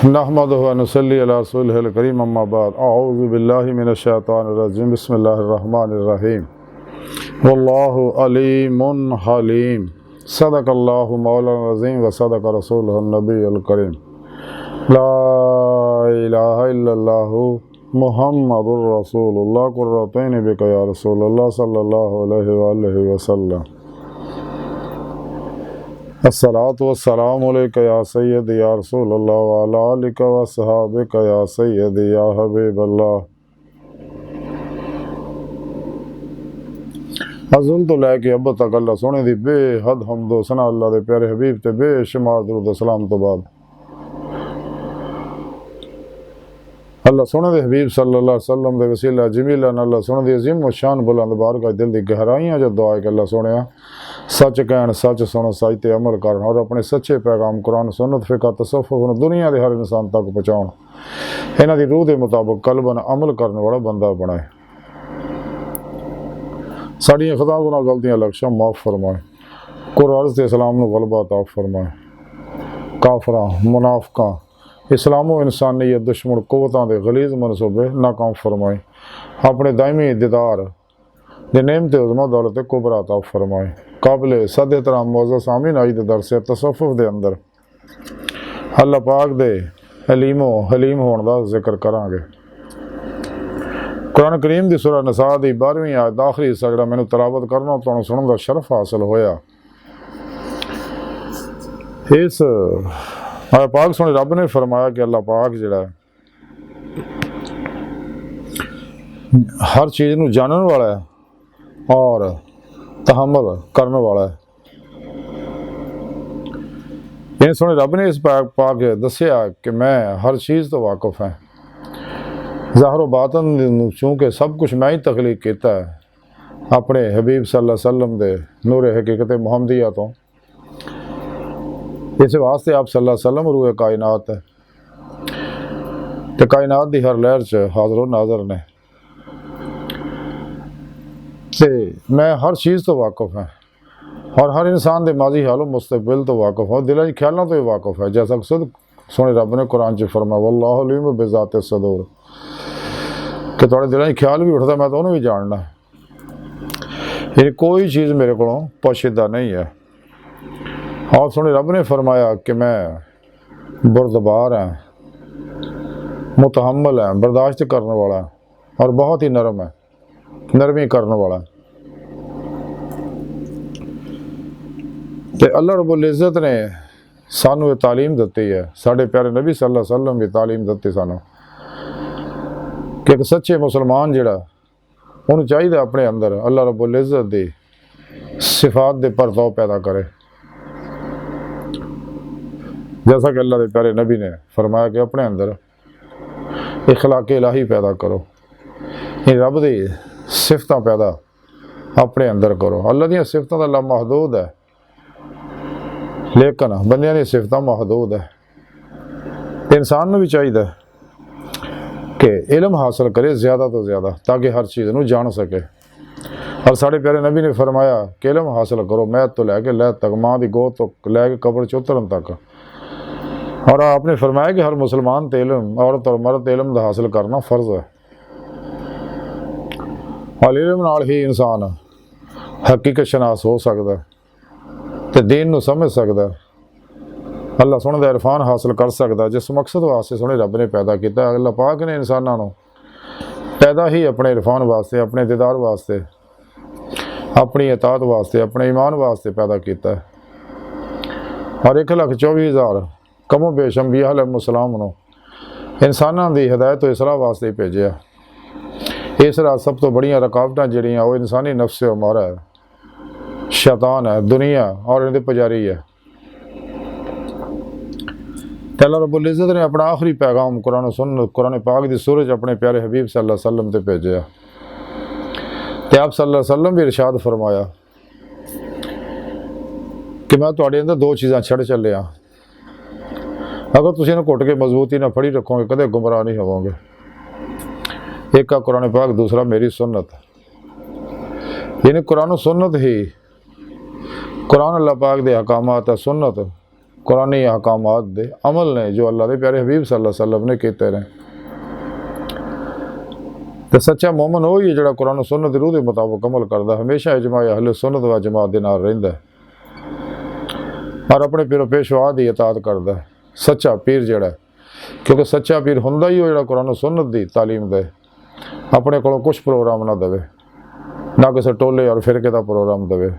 नहमदुहु व नुसल्ली अला रसूलिहिल करीम अम्मा बाद अऊज़ु बिल्लाहि मिनश शैतानिर रजीम बिस्मिल्लाहिर रहमानिर रहीम वल्लाहु अलीमुन हलीम सदक़ल्लाहु मौलाना अज़ीम व सदक़ रसूलुहुन नबियुल करीम ला इलाहा इल्लल्लाहु मुहम्मदुर रसूलुल्लाह कुर्रतैन बिका या रसूलल्लाह सल्लल्लाहु अलैहि व आलिहि वसल्लम अस्सलातु वस्सलामु अलैका या सय्यदी या रसूलल्लाह व अला आलिका व अस्हाबिका या सय्यदी या हबीबल्लाह। अज़ल तो लैके अब तक अल्लाह सोने दी बेहद हम्दो सना अल्लाह दे प्यारे हबीब ते बेशुमार दुरूद सलाम तो बाद अल्लाह सोने दे हबीब सल्लल्लाहु अलैहि वसल्लम दे वसीला जमीला अल्लाह सोने दी अजीम शान बुलंद बारगाह दिल दी गहराइयां जो दुआ है कि अल्लाह सोने सच कहन सच सुनो सच ते अमल करन और अपने सच्चे पैगाम कुरान सुन्नत फिक़ह तसव्वुफ़ दुनिया के हर इंसान तक पहुँचाउण इन्हां दी रूह के मुताबिक कल्बन अमल करने वाला बंदा बनाए। साड़ियां खता गुनाह गलतियां लक्ष्य माफ़ फरमाए कुरान ते इस्लाम नूं गलबा अता फरमाए काफरां मुनाफिकां इस्लामो इंसानियत दुश्मन कुव्वतां दे गलीज़ मनसूबे नाकाम फरमाए अपने दायमी दीदार दे नेमते उज़्मा दौलत कुबरा अता फरमाए काबिल सद एहतराम मोअज़्ज़ज़ आमीन आई दे दरस तसव्वुफ़ दे अंदर अल्लाह पाक दे अलीमो हलीम होने का जिक्र करांगे। कुरान करीम की सूरह निसा की 12वीं आयत आखिरी हिस्सा जिहड़ा मैनूं तलावत करना तुहानूं सुनन का शरफ हासिल होया। इस आयत पाक सुने रब ने फरमाया कि अल्लाह पाक जिहड़ा हर चीज़ नूं जानन वाला है और तहम्मुल करने वाला है। ये सुने रब ने इस पाक दसिया कि मैं हर चीज़ तो वाकिफ है ज़ाहिर व बातन चूँकि सब कुछ मैं ही तख्लीक किया है अपने हबीब सल्लल्लाहु अलैहि वसल्लम दे नूर हकीकत मुहम्मदिया तो इस वास्ते आप सल्लल्लाहु अलैहि वसल्लम रूए कायनात है तो कायनात की हर लहर च हाज़िर नाज़र ने ते मैं हर चीज़ तो वाकिफ है और हर इंसान के माजी हालो मुस्तकबिल तो वाकिफ है दिल ख्यालों तो भी वाकिफ है जैसा खुद सोने रब ने कुरान च फरमाया वल्लाहु अलीम बिज़ाति सदूर कि थोड़े दिल ख्याल भी उठता मैं तो उन्हें भी जानना ये कोई चीज़ मेरे को पोशीदा नहीं है। और सोने रब ने फरमाया कि मैं बुरदबार है मुतहम्मिल है बर्दाश्त करने वाला है और बहुत ही नरम है नरमी करने वाला ते अल्लाह रब्बुल इज़्ज़त ने सानू ये तालीम दी है साढ़े प्यारे नबी सल्लल्लाहु अलैहि वसल्लम भी तालीम दी सानू कि एक सच्चे मुसलमान जिहड़ा उन्हें चाहिए अपने अंदर अल्लाह रब्बुल इज़्ज़त दी सिफात दे परताव पैदा करे जैसा कि अल्लाह के प्यारे नबी ने फरमाया कि अपने अंदर इखलाक इलाही पैदा करो रब दी सिफतां पैदा अपने अंदर करो। अल्लाह दी सिफतां दा महदूद है लेकिन बंदियां दी सिफतां महदूद है। इंसान नूं भी चाहिए कि इल्म हासिल करे ज़्यादा तो ज़्यादा ताकि हर चीज़ नूं जान सके और साढ़े प्यारे नबी ने फरमाया कि इल्म हासिल करो मैद तो लैके लैत तक माँ की गोद तो लैके कब्र च उतरन तक और आपने फरमाया कि हर मुसलमान ते इल्म औरत और मर्द इल्म दा हासिल करना फ़र्ज है और इल्म नाल ही इंसान हकीकत शनास हो सकता तो दीन नूं समझ सकता अल्लाह सोने दा इरफान हासिल कर सकता जिस मकसद वास्ते सोने रब ने पैदा किया। अल्लाह पाक ने इंसानों को पैदा ही अपने इरफान वास्ते अपने दीदार वास्ते अपनी इताअत वास्ते अपने ईमान वास्ते पैदा किया और 1,24,000 कमो बेश अंबिया अलैहिस्सलाम नूं इंसानों की हिदायत तो इसराह वास्ते ही भेजा। इसराह सब तो बड़िया रुकावटां जिहड़ियां वो इंसानी नफ्स अमारा है शैतान है दुनिया और इनके पुजारी है। अल्लाह रब्बुल इज़्ज़त ने अपना आखिरी पैगाम कुरान सुन्नत कुरान पाक की सूरज अपने प्यारे हबीब सल्लल्लाहु अलैहि वसल्लम ते भेजा ते आप सल्लल्लाहु अलैहि वसल्लम भी इरशाद फरमाया कि मैं तुहाडे अंदर दो चीज़ां छड़ चलिया अगर तुसीं इन्हूं घुट के मजबूती नाल फड़ी रखोगे कदे गुमराह नहीं होवोगे। एक का कुरान पाक दूसरा मेरी सुन्नत यानी कुरान सुन्नत ही कुरान अल्लाह पाक दे अहकामात है सुन्नत कुरानी अहकामात दे अमल ने जो अल्लाह के प्यारे हबीब सल्लल्लाहु अलैहि वसल्लम ने किए ने। तो सच्चा मोमन वही है जो कुरान सुन्नत की रूह के मुताबिक अमल करता, हमेशा इजमा अहले सुन्नत व जमात के नाल रहिंदा और अपने पीरो पेशवा की इताअत करता। सच्चा पीर जिहड़ा, क्योंकि सच्चा पीर हुंदा ही वो कुरान सुन्नत की तालीम दे, अपने को कुछ प्रोग्राम ना देवे, ना किसी टोले और फिरके का प्रोग्राम देवे।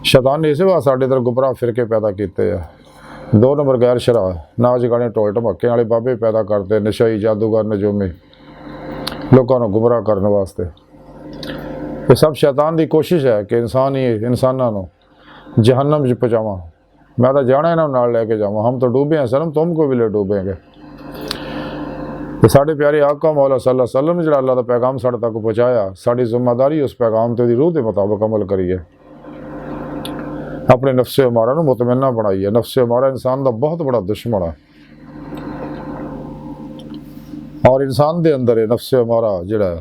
शैतान ने इस वास्ते साढ़े इधर गुमराह फिरके पैदा किए हैं। 2 नंबर गैर शरा नाच गाने ढोल ढमाके वाले बाबे पैदा करते, नशाई जादूगर नजूमी लोगों को गुमराह करने वास्ते। ये सब शैतान की कोशिश है कि इंसान ही इंसानों जहन्नम च पहुँचावा। मैं तो जाना इन्होंने नाल लैके जावा, हम तो डूबे हैं सनम, तुमको भी ले डूबेंगे। तो साढ़े प्यारे आका मौला सल्लल्लाहु अलैहि वसल्लम ने जो अल्लाह का पैगाम साढ़े तक पहुँचाया, साड़ी जिम्मेदारी उस पैगाम ते रूह के मुताबिक अमल करिए। अपने नफ्से अमारा नूं मुतमन्ना बनाइए। नफ्से अमारा इंसान का बहुत बड़ा दुश्मन है और इंसान के अंदर नफ्से अमारा जिहड़ा है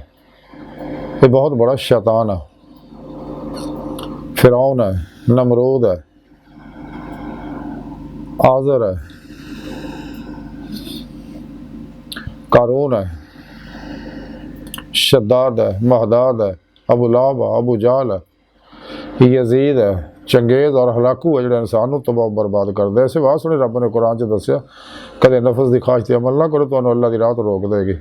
ये बहुत बड़ा शैतान है। फिरौन है, नमरूद है, आज़र है, कारून है, शद्दाद है, महदाद है, अबू लाहब है, अबू जाल है, यजीद है, चंगेज और हलाकू है जो इंसान को तबाह बर्बाद करता है। इसे बात सुने रब ने कुरान च दसिया, कदे नफस की ख्वाहिश अमल ना करो तो अल्लाह की राह तो रोक देगी।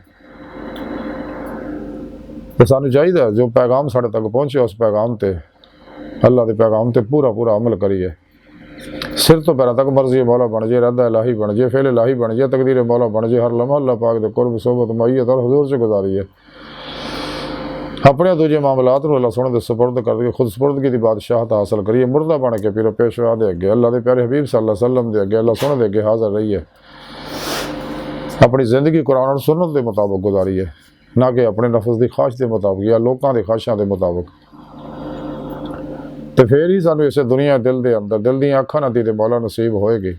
तो सानू चाहिए जो पैगाम साढ़े तक पहुँचे उस पैगाम ते अल्लाह के पैगाम ते पूरा पूरा अमल करिए। सिर तो पैरों तक मर्जी मौला बन जाए, रद्दा इलाही बन जाए, फेल इलाही बन जाए, तकदीर मौला बन जाए। हर लम्हा अल्लाह पाक दे कुर्ब सोबत मैयत और हुजूर से गुजारिए। अपने दूजे मामलात को अल्लाह सोने के सुपुर्द कर दिए, खुद सुपुर्दगी की बादशाहत हासिल करिए। मुर्दा बन के पीरो पेशवा दे अगे अल्लाह के प्यारे हबीब सल्लल्लाहु अलैहि वसल्लम दे अगे अल्लाह सोने दे अगे हाजिर रहिए। अपनी जिंदगी कुरान और सुन्नत के मुताबिक गुजारिए, ना कि अपने नफ्स की ख्वाहिश के मुताबिक या लोगों के ख्वाहिशों के मुताबिक। तो फिर ही सानू इस दुनिया दिल के अंदर दिल दी अखां नाल दीदे मौला नसीब होएगी।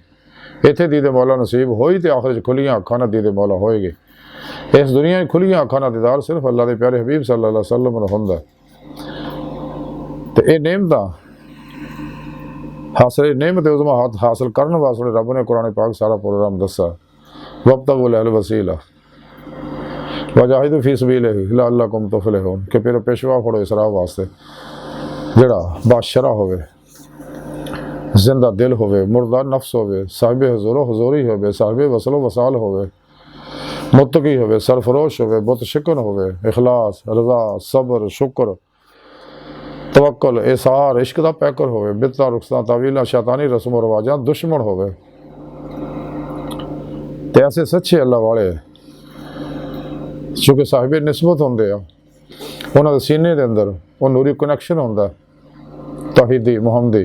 इत्थे दीदे मौला नसीब होई तो आखिर खुलियां अखां नाल दीदे मौला होएगी। इस दुनिया खुलियां अखां नाल दीदार सिर्फ अल्लाह के प्यारे हबीब सल्लल्लाहु अलैहि वसल्लम नूं हुंदा। तो ये नेमतां हासिल नेमत उज़मा हासिल करने वास्ते रब ने कुरान पाक सारा प्रोग्राम दसा। वब्तगू लहल वसीला वजाहिदू फी सबीलिही लअल्लकुम तुफलिहून कि फिर पेशवा फड़ो इस राह वास्ते जड़ा बादशरा होवे, जिंदा दिल होवे, मुर्दा नफ्स होवे, साहिब हुजूर हुजूरी होवे, साहिब वसलो वसाल होवे, मुत्तकी होवे, सरफरोश होवे, बुत शिकन होवे, इखलास रजा सब्र शुक्र तवक्कुल एसार इश्क का पैकर होवे, बिदता रुखसा तावीला शैतानी रस्म व रवाजां दुश्मन होवे। ते ऐसे सच्चे अल्लाह वाले चूँकि साहिब निस्बत होंदे आ, उन्होंने सीने के अंदर वो नूरी कनैक्शन होंदा तौहीदी मुहम्मदी,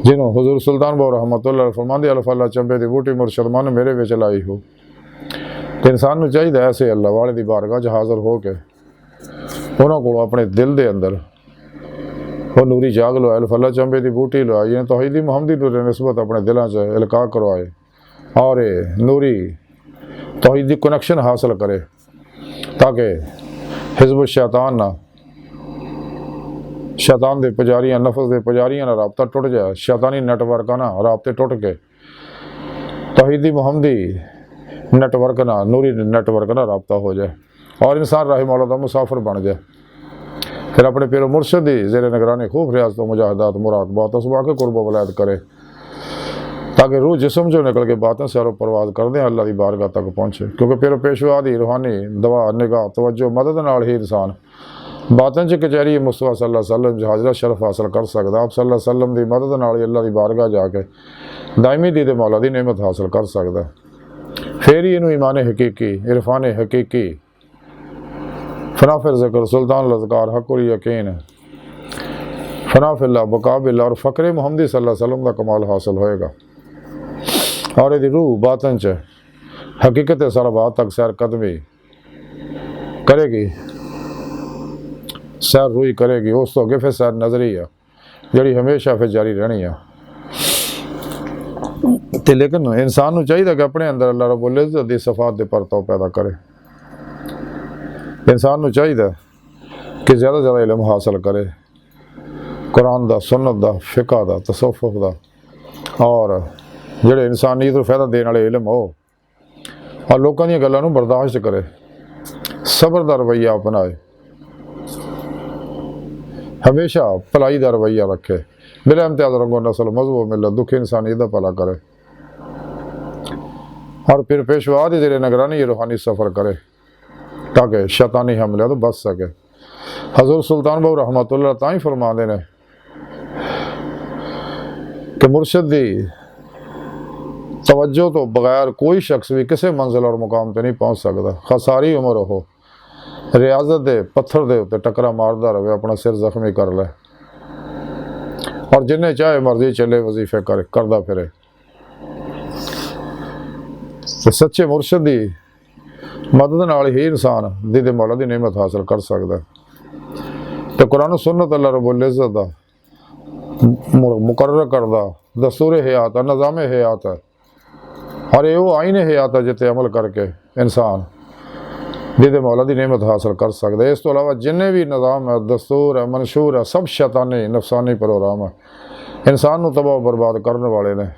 जिन्हों हुजूर सुल्तान बहु रहमतुल्लाह फरमांदे अल्लाह चंबे दी बूटी मुर्शद मन मेरे विच लाई हो। तो इंसान को चाहिए ऐसे अल्लाह वाले की बारगाह च हाजिर हो के उन्होंने को अपने दिल के अंदर वो नूरी जाग लवाए, अल्लाह चंबे की बूटी लवाई, जिन्हें तौहीदी मुहम्मदी नूरी निस्बत अपने दिलों च इल्का करवाए और नूरी तौहीदी कनैक्शन हासिल करे ताकि हिज़्ब शैतान ना शैतान के पुजारियां नफस के पुजारियां ना राबता टुट जाए, शैतानी नेटवर्क ना राबते टुट के तौहीदी मुहम्मदी नेटवर्क ना नूरी नेटवर्क ना राबता हो जाए और इंसान राह मौला का मुसाफिर बन जाए। फिर अपने पीरो मुर्शद की ज़ेरे निगरानी खूब रियाज तो मुजाहिदात मुराद बात सुबह के कुर्ब वलायत करे ताकि रूह जिस्म जो निकल के बातें सैरो परवाज कर दें अल्लाह की बारगाह तक पहुँचे। क्योंकि फिर पेशवा की रूहानी दवा निगाह तवज्जो मदद नाल ही इंसान बातन च कचहरी मुस्तफा सल्लल्लाहु अलैहि वसल्लम हाजरा शरफ हासिल कर सकता। आप सल्लल्लाहु अलैहि वसल्लम की मदद नाल अल्लाह की बारगाह जाके दायमी दीद मौला की नेमत हासिल कर सकता। फिर ही इनू ईमान हकीकी इरफान हकीकी फनाफिर ज़िक्र सुल्तान लज़कार हक़ुल यकीन फनाफिल्ला बकाबिल्ला और फ़क्र मुहम्मदी सल्लल्लाहु अलैहि वसल्लम का कमाल हासिल होएगा और यदि रूह बातन च हकीकत सरबात तक सैर कदमी करेगी, सैर रूई करेगी, उस तो अगे फिर सैर नजरी है जी हमेशा फिर जारी रहनी है। तो लेकिन इंसान को चाहिए कि अपने अंदर अल्लाह रब्बुल इज़्ज़त दी सिफात दे परताव पैदा करे। इंसान को चाहिए कि ज़्यादा से ज़्यादा इल्म हासिल करे कुरान दा, सुन्नत दा, फिका दा, तसव्वुफ दा और ਜਿਹੜੇ ਇਨਸਾਨੀਅਤ ਨੂੰ ਫਾਇਦਾ ਦੇਣ ਵਾਲੇ ਇਲਮ ਹੋ और लोगों दी गल्लां नूं बर्दाश्त करे, सबर का रवैया अपनाए, हमेशा भलाई का रवैया रखे, बिला इम्तियाज रंगो नस्ल मजहब मिलत दुखी इंसानियत का भला करे और फिर पेशवा की जेरे निगरानी रूहानी सफ़र करे ताकि शैतानी हमले तो बच सके। हजूर सुल्तान बाबू रहमतुल्लाह तां ही फरमाते हैं कि मुर्शद दी तवज्जो तो बगैर कोई शख्स भी किसी मंजिल और मुकाम पर नहीं पहुँच सकता। खसारी उम्र हो रियाजत दे पत्थर दे उत्ते टकरा मारदा रहे, अपना सिर जख्मी कर ले और जिन्हें चाहे मर्जी चले वजीफे करदा फिरे। तो सच्चे मुर्शद की मदद नाल ही इंसान दीदे मौला की नेमत हासिल कर सकता। तो कुरान सुन्नत अल्लाह रब्बुल इज़्ज़त दा मुकर्रर करदा दस्तूर हयात निज़ाम हयात है और ये वो आईन हयात है जिते अमल करके इंसान दीदे मौला की नेमत हासिल कर सकता है। इस तो अलावा जिन्हें भी निज़ाम है, दस्तूर है, मंशूर है, सब शैतानी नफसानी प्रोग्राम है, इंसान को तबाह बर्बाद करने वाले ने।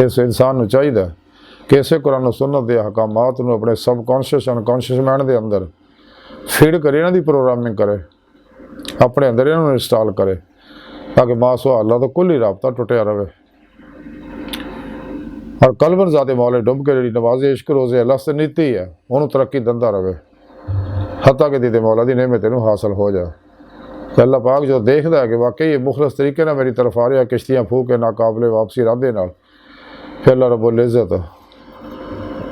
इस इंसान को चाहिए कि इसे कुरान सुन्नत के अहकामात को अपने सबकॉन्शियस अनकॉन्शियस माइंड के अंदर फीड करे, इन्हां दी प्रोग्रामिंग करे, अपने अंदर इन्होंने इंस्टॉल करे ताकि मासो अल्लाह तो कुल ही राबता टुटिया रहे और कलबन ज़ाते मौले डुब के जी नवाज़े इश्क रोज़े लस्त नीति है उन्होंने तरक्की दंदा रहे हत्ता कि दीदे मौला की नेमत इन्हूं हासिल हो जाए। तो अल्लाह पाक जो देखता है कि वाकई ये मुखलस तरीके ना मेरी तरफ आ रहा, किश्तियाँ फूक के नाकाबले वापसी इरादे नाल, फिर अल्लाह रब्बुल इज़्ज़त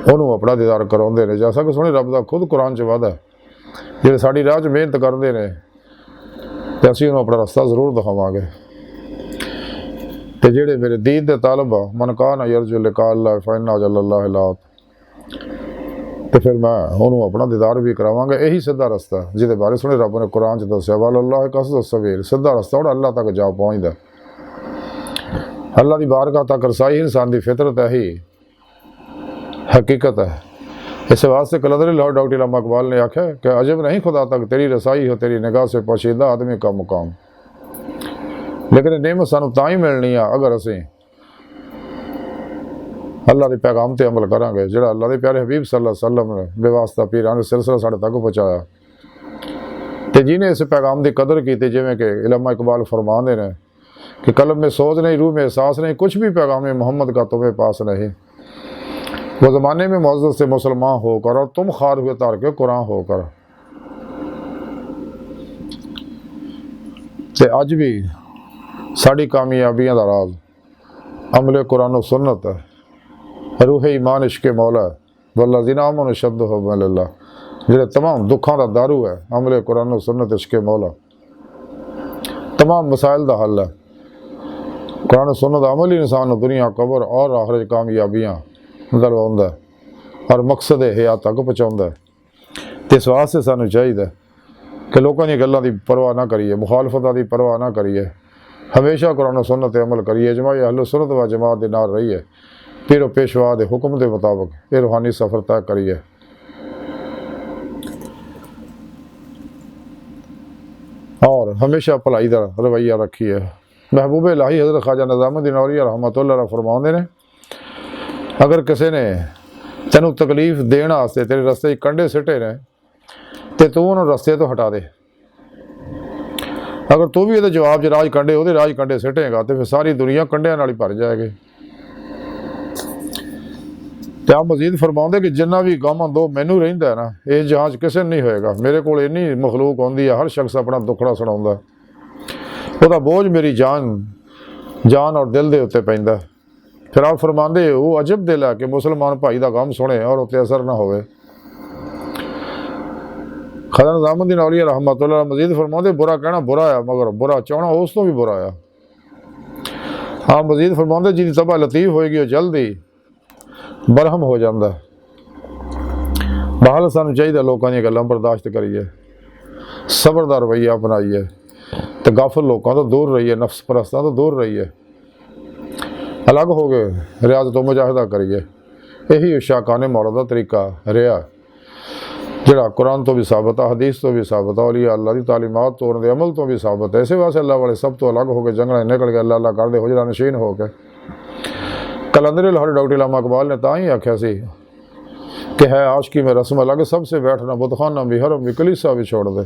उन्होंने अपना दीदार कराउंदे ने। जैसा कि सोहणे रब दा खुद कुरान च वादा है, जिहड़े साडी राह च मेहनत करते हैं तो असीं उन्होंने अपना रस्ता जरूर दिखावांगे। तो जेड़े मेरे दीद दे तालब आ मन कान यरजु लिका अल्लाह फइन्ना जल्लल्लाहु लात, तो फिर मैं उन्होंने अपना दीदार भी करावांगा। यही सीधा रस्ता जिहदे बारे सुने रब ने कुरान च दस्सिया वल्लाह कसद सवीर, सीधा रस्ता और अल्लाह तक जा पहुँचदा। अल्लाह की बारगाह तक रसाई इंसान की फितरत है ही हकीकत है। इस वास्ते कलंदर लाहौर डॉक्टर इलामा इकबाल ने आख्या कि अजब नहीं खुदा तक तेरी रसाई हो, तेरी निगाह से पोशीदा आदमी का मुकाम। लेकिन नेमत सानू तां ही मिलनी है अगर असीं अल्लाह के पैगाम पर अमल करांगे, जिहड़ा अल्लाह के प्यारे हबीब सल्लल्लाहु अलैहि वसल्लम ने बेवास्ता पीरां दे सिलसिला साढ़े तक पहुँचाया। तो जिन्हें इस पैगाम की कदर की, जिमें कि इलामा इकबाल फरमाते हैं कि कलम में सोच नहीं, रूह में एहसास नहीं, कुछ भी पैगाम मोहम्मद का तुम्हें पास नहीं। वो ज़माने में मुअज़्ज़ज़ से मुसलमान होकर और तुम खार हुए तार के कुरान होकर। ते अज भी साड़ी कामयाबियां दा राज अमले कुरान सुन्नत है, रूह ईमान इश्क मौला वल्लज़ीना आमनू अशद्दु हुब्बन लिल्लाह, जिहड़े तमाम दुखों का दारू है अमले कुरान सुन्नत इश्क मौला, तमाम मसाइल का हल है। कुरान सुन्नत अमल ही इंसान दुनिया कबर और आखिरत कामयाबियां दिलवाउंदा और मकसद हयात तक पहुँचाउंदा। तो इस वास्ते सानू चाहिए कि लोगों की गल्लां दी परवाह ना करिए, मुखालफतां दी परवाह ना करिए, हमेशा कुरान सुन्नत ते अमल करिए, जमात अहले सुन्नत व जमात दे नाल रहिए, पीरो पेशवा दे हुक्म के मुताबिक ये रूहानी सफ़र तय करिए। और हमेशा भलाई का रवैया रखिए। महबूब इलाही हज़रत ख्वाजा निज़ामुद्दीन औलिया रहमतुल्लाह अलैह फरमाते हैं, अगर किसी ने तेनू तकलीफ देने वास्ते तेरे रस्ते कंढे सिटे ने तो तू उन्होंने रस्ते तो हटा दे। अगर तू भी ये जवाब च राज कंढे वो राज कंढे सिटेगा तो फिर सारी दुनिया कंढिया नाल ही भर जाएगी। तो आप मजीद फरमाते कि जिन्ना भी गम दो मैनू रहिंदा है ना, इस जहां च किसी नहीं होएगा। मेरे को इन्नी मखलूक आउंदी है, हर शख्स अपना दुखड़ा सुणाउंदा, उसदा बोझ मेरी जान और दिल के उत्ते पैंदा। फिर आप फरमाते वो अजब दिल है कि मुसलमान भाई का गम सुने और उत्ते असर ना होवे। ख्वाजा निज़ामुद्दीन औलिया रहमतुल्लाह मजीद फरमाते बुरा कहना बुरा है मगर बुरा चाहना उस तो भी बुरा है। आप मजीद फरमाते जिसकी तबा लतीफ़ होएगी वो जल्दी बरहम हो जाता है। बहाल सानू चाहिए लोगों दी गल्लां बर्दाश्त करिए, सबर दा रवैया अपनाइए, तो गाफिल लोगों तो दूर रहिए, नफ्स परस्तां तो दूर रहिए, अलग हो गए रियाज़त मुजाहिदा करिए। यही शाकाने मौला का तरीका रहा। ਜਿਹੜਾ ਕੁਰਾਨ ਤੋਂ ਵੀ ਸਾਬਤ ਆ, ਹਦੀਸ ਤੋਂ ਵੀ ਸਾਬਤ ਆ, ਔਲੀਆ ਅੱਲਾ ਦੀ ਤਾਲੀਮਾਤ ਤੋਂ, ਉਹਨਾਂ ਦੇ ਅਮਲ ਤੋਂ ਵੀ ਸਾਬਤ ਹੈ। ਇਸੇ ਵਾਸਤੇ ਅੱਲਾ ਵਾਲੇ ਸਭ ਤੋਂ ਅਲੱਗ ਹੋ ਕੇ ਜੰਗਲਾਂ ਨਿਕਲ ਕੇ ਅੱਲਾ ਕਰਦੇ ਹੁਜਰਾ ਨਸ਼ੀਨ ਹੋ ਕੇ। कलंदर लाहौर डॉक्टर इलामा इकबाल ने तां ही आख्या सी कि है आशकी में रस्म अलग, सबसे बैठना बुतखाना भी हरम भी कलीसा भी छोड़ दे।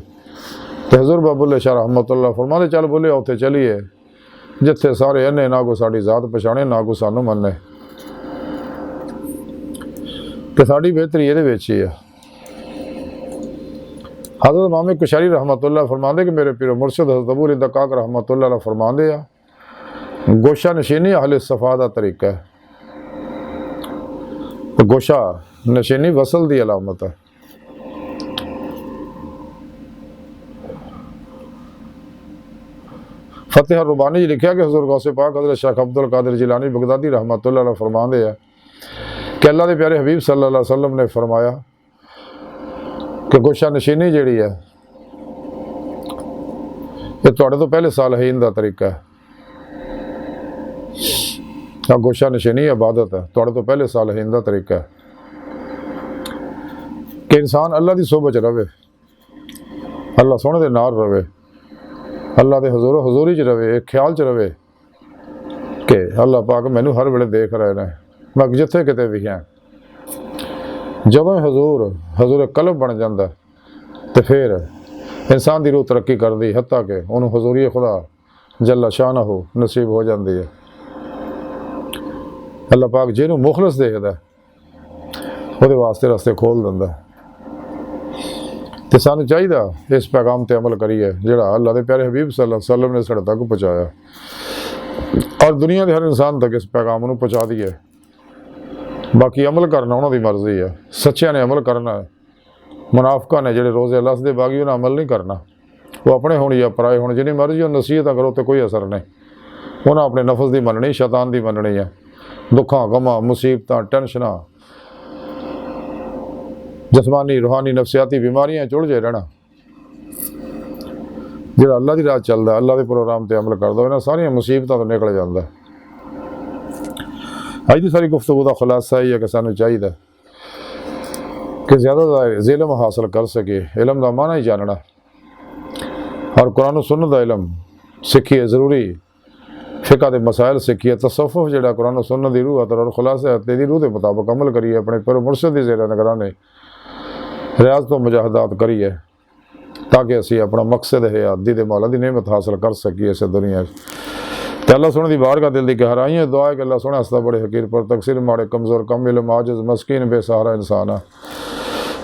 तो हजूर बाबुल्ले शाह रहमतुल्लाह फरमाते चल बोले उत्थे चलीए जिथे सारे अन्ने ना को साड़ी जात पछाणे ना को सानू मन्ने। तो साड़ी बेहतरी ये ही है। हज़रत इमाम कुशैरी रहमतुल्लाह फरमाते कि मेरे पीरो मुर्शिद हज़रत अबू अली दक्काक रहमतुल्लाह फरमाते आ गोशा नशीनी अहले सफ़ा दा तरीका है। गोशा नशीनी वसल दी अलामत है। फतेह रुबानी लिखा कि हज़रत गौसे पाक हज़रत शेख अब्दुल कादिर जिलानी बगदादी रहमतुल्लाह अलैह फरमाते हैं कि अल्लाह के प्यारे हबीब सल्लल्लाहु अलैहि वसल्लम ने फरमाया कि गोशा नशीनी जिहड़ी है ये तुहाडे तो पहले सालहीन दा तरीका है। गोशा नशीनी इबादत है, तुहाडे तो पहले सालहीन दा तरीका है कि इंसान अल्लाह की सोबत च रवे, अल्लाह सोहणे दे नाल रवे, अल्लाह के हजूरी च रवे, एक ख्याल च रवे कि अल्लाह पाक मैनू हर वेले देख रहे हैं, मैं जिथे किते भी हैं। जदों हजूर कल्ब बन जाता तो फिर इंसान की रूह तरक्की करती, हत्ता कि उन्होंने हजूरी खुदा जल्ला शानहू नसीब हो जाती है। अल्लाह पाक जिन्हों मुखलस देखता वो वास्ते रस्ते खोल दिंदा। तो सानू चाहिए इस पैगाम पर अमल करिए जिहड़ा अल्लाह के प्यारे हबीब सल्लल्लाहु अलैहि वसल्लम ने साढ़े तक पहुँचाया, और दुनिया के हर इंसान तक इस पैगाम को पहुँचा दिए। बाकी अमल करना उन्होंने मर्जी है, सच्चिया ने अमल करना है। मुनाफिकां ने जिहड़े रोज़े लस दे बागी उन्हें अमल नहीं करना, वो अपने होने या पराए होने, जिन्नी मर्जी हो नसीहत करो तो कोई असर नहीं। उन्हें अपने नफस की मननी, शैतान की मननी है। दुखा गमां मुसीबतां टेंशनां जिस्मानी रूहानी नफसियाती बीमारियां चुलझे रहना। जिहड़ा अल्लाह की राह चलता, अल्लाह के प्रोग्राम पर अमल करता, इन्हां सारियां मुसीबतां तो निकल जाता। अज की सारी गुफ्तगू का खुलासा ही है कि सानू चाहिए कि ज़्यादा इलम हासिल कर सके, इलम का माना ही जानना, और कुरान सुन्नत का इलम सीखिए। जरूरी फिका के मसाइल सीखिए, तसव्वुफ जिहड़ा कुरान सुन्नत की रूह और खुलासा है तेरी रूह के मुताबिक अमल करिए। अपने पर मुर्शिद की ज़ेर निगरानी रियाज तो मुजाहदात करिए ताकि असी अपना मकसद है आदि के मौला की नेमत हासिल कर सकीए इस दुनिया। तो अल्लाह सोने की बारगाह दिल की गहराइयां दुआ है कि अल्लाह सोने हस्ता बड़े हकीर पर तकसीर माड़े कमज़ोर कम इल्म आजिज़ मस्कीन बेसहारा इंसान है।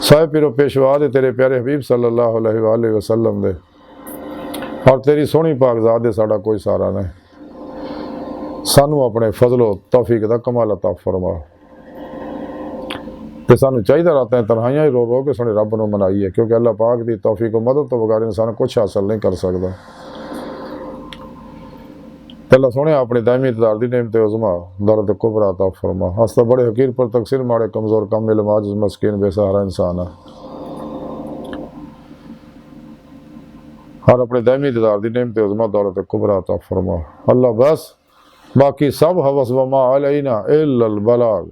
साहिब पीरो पेशवा दे तेरे प्यारे हबीब सल्लल्लाहु अलैहि वसल्लम दे और तेरी सोहनी पाक ज़ात दे साडा कोई सहारा नहीं। सानू अपने फजलो तौफीक दा कमाल अता फरमा। तो सानू चाहिए रातें तन्हाइयां ही रो रो के सोने रब नूं मनाइए, क्योंकि अल्लाह पाक की तौफीक मदद तो बगैर इंसान कुछ हासिल नहीं कर सकता। अल्लाह सोने अपने दायमी इक़्तिदार दी नेमत उज़मा दौलत कुबरा अता फरमा। हस्ता बड़े हकीर पर तकसीर माड़े कमज़ोर कम इल्म आजिज़ मस्कीन बेसहारा इंसान है, और अपने दायमी इक़्तिदार दी नेमत उज़मा दौलत कुबरा अता फरमा। अल्लाह बस बाकी सब हवस वमा अलैना इल्लल बलाग।